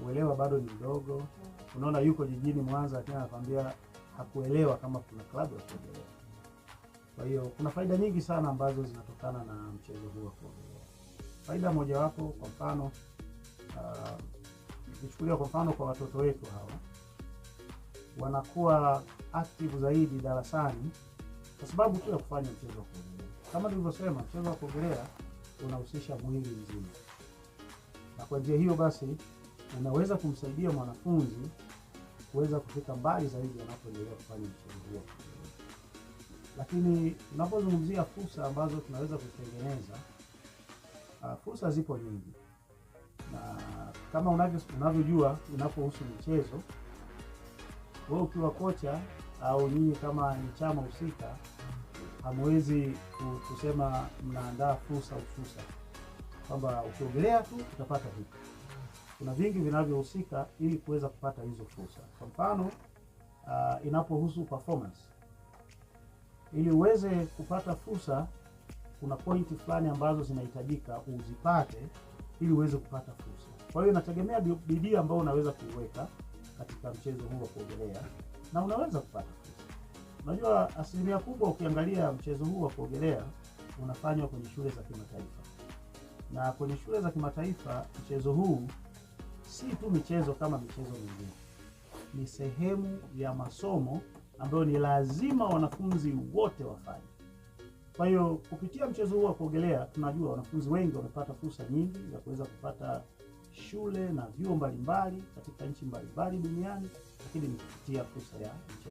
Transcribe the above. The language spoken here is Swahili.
uelewa bado ni mdogo. Unaona yuko jijini Mwanza lakini anakuambia hakuelewa kama kuna klabu ya kuogelea. Kwa hiyo kuna faida nyingi sana ambazo zinatokana na mchezo huu wa kuogelea. Faida mojawapo kwa mfano, nichukulia kwa mfano kwa watoto wetu hawa, wanakuwa active zaidi darasani kwa sababu tu ya kufanya mchezo wa kuogelea. Kama nilivyosema, mchezo wa kuogelea unahusisha mwili mzima, na kwa njia hiyo basi unaweza kumsaidia mwanafunzi kuweza kufika mbali zaidi anapoendelea kufanya mchezo huo. Lakini tunapozungumzia fursa ambazo tunaweza kutengeneza, fursa zipo nyingi, na kama unavyojua unapohusu michezo, wewe ukiwa kocha au nyinyi kama ni chama husika, hamwezi kusema mnaandaa fursa hususa kwamba ukiogelea tu utapata hivi. Kuna vingi vinavyohusika ili kuweza kupata hizo fursa. Kwa mfano, inapohusu performance, ili uweze kupata fursa, kuna pointi fulani ambazo zinahitajika uzipate ili uweze kupata fursa. Kwa hiyo inategemea bidii ambayo unaweza kuiweka katika mchezo huu wa kuogelea na unaweza kupata fursa. Unajua asilimia kubwa ukiangalia mchezo huu wa kuogelea unafanywa kwenye shule za kimataifa. Na kwenye shule za kimataifa mchezo huu si tu michezo kama michezo mingine. Ni sehemu ya masomo ambayo ni lazima wanafunzi wote wafanye. Kwa hiyo kupitia mchezo huu wa kuogelea tunajua wanafunzi wengi wamepata fursa nyingi za kuweza kupata shule na vyuo mbalimbali katika nchi mbalimbali duniani, lakini ni kupitia fursa ya mchezo.